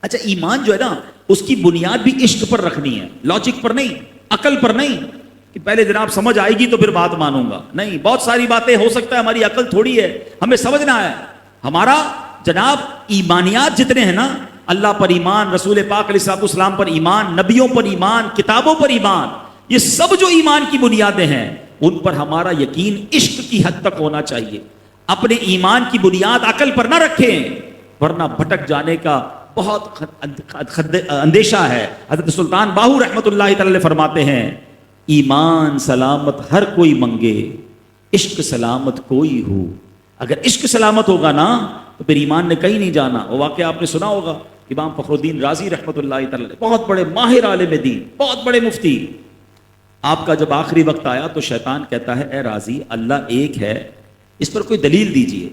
اچھا ایمان جو ہے نا اس کی بنیاد بھی عشق پر رکھنی ہے، لاجک پر نہیں، عقل پر نہیں کہ پہلے جناب سمجھ آئے گی تو پھر بات مانوں گا، نہیں، بہت ساری باتیں ہو سکتا ہے ہماری عقل تھوڑی ہے، ہمیں سمجھنا ہے ہمارا جناب ایمانیات جتنے ہیں نا، اللہ پر ایمان، رسول پاک علیہ الصلوۃ والسلام پر ایمان، نبیوں پر ایمان، کتابوں پر ایمان، یہ سب جو ایمان کی بنیادیں ہیں ان پر ہمارا یقین عشق کی حد تک ہونا چاہیے. اپنے ایمان کی بنیاد عقل پر نہ رکھیں ورنہ بھٹک جانے کا بہت اندیشہ ہے. حضرت سلطان باہو رحمۃ اللہ تعالی فرماتے ہیں ایمان سلامت ہر کوئی منگے، عشق سلامت کوئی ہو. اگر عشق سلامت ہوگا نا تو پھر ایمان نے کہیں نہیں جانا. وہ واقعہ آپ نے سنا ہوگا، امام فخر الدین رازی رحمۃ اللہ تعالی بہت بڑے ماہر عالم دین، بہت بڑے مفتی. آپ کا جب آخری وقت آیا تو شیطان کہتا ہے اے رازی اللہ ایک ہے، اس پر کوئی دلیل دیجئے.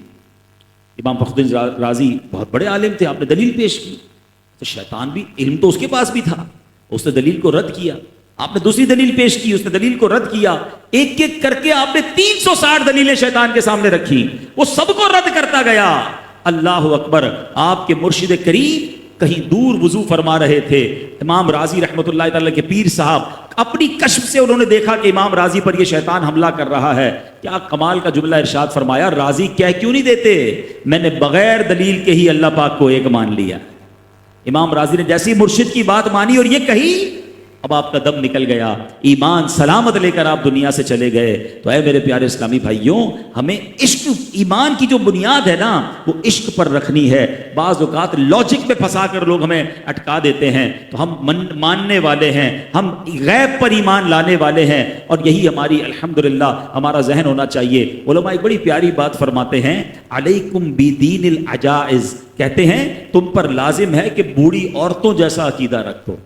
امام فخر الدین رازی بہت بڑے عالم تھے، آپ نے دلیل پیش کی تو شیطان بھی، علم تو اس کے پاس بھی تھا، اس نے دلیل کو رد کیا. آپ نے دوسری دلیل پیش کی، اس نے دلیل کو رد کیا. ایک ایک کر کے آپ نے 360 دلیلیں شیطان کے سامنے رکھی، وہ سب کو رد کرتا گیا. اللہ اکبر. آپ کے مرشد کریم کہیں دور وضو فرما رہے تھے، امام رازی رحمۃ اللہ تعالی کے پیر صاحب اپنی کشف سے انہوں نے دیکھا کہ امام رازی پر یہ شیطان حملہ کر رہا ہے. کیا کمال کا جملہ ارشاد فرمایا، رازی کہہ کیوں نہیں دیتے میں نے بغیر دلیل کے ہی اللہ پاک کو ایک مان لیا. امام رازی نے جیسی مرشد کی بات مانی اور یہ کہی، اب آپ کا دم نکل گیا، ایمان سلامت لے کر آپ دنیا سے چلے گئے. تو اے میرے پیارے اسلامی بھائیوں، ہمیں عشق، ایمان کی جو بنیاد ہے نا وہ عشق پر رکھنی ہے. بعض اوقات لاجک میں پھنسا کر لوگ ہمیں اٹکا دیتے ہیں، تو ہم ماننے والے ہیں، ہم غیب پر ایمان لانے والے ہیں، اور یہی ہماری الحمدللہ ہمارا ذہن ہونا چاہیے. علماء ایک بڑی پیاری بات فرماتے ہیں، علیکم بدین العجائز، کہتے ہیں تم پر لازم ہے کہ بوڑھی عورتوں جیسا عقیدہ رکھو.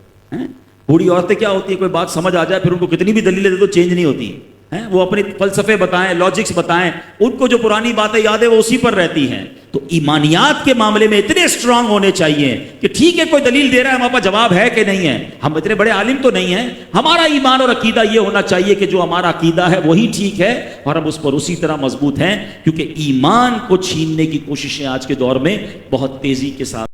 بوڑھی عورتیں کیا ہوتی ہیں، کوئی بات سمجھ آ جائے پھر ان کو کتنی بھی دلیلیں دے دو چینج نہیں ہوتی ہیں. وہ اپنے فلسفے بتائیں، لاجکس بتائیں، ان کو جو پرانی باتیں یاد ہے وہ اسی پر رہتی ہیں. تو ایمانیات کے معاملے میں اتنے اسٹرانگ ہونے چاہیے کہ ٹھیک ہے کوئی دلیل دے رہا ہے، ہمارے پاس جواب ہے کہ نہیں ہے، ہم اتنے بڑے عالم تو نہیں ہیں، ہمارا ایمان اور عقیدہ یہ ہونا چاہیے کہ جو ہمارا عقیدہ ہے وہی ٹھیک ہے اور ہم اس پر اسی طرح مضبوط ہیں. کیونکہ ایمان کو چھیننے کی کوششیں آج کے دور میں بہت تیزی کے ساتھ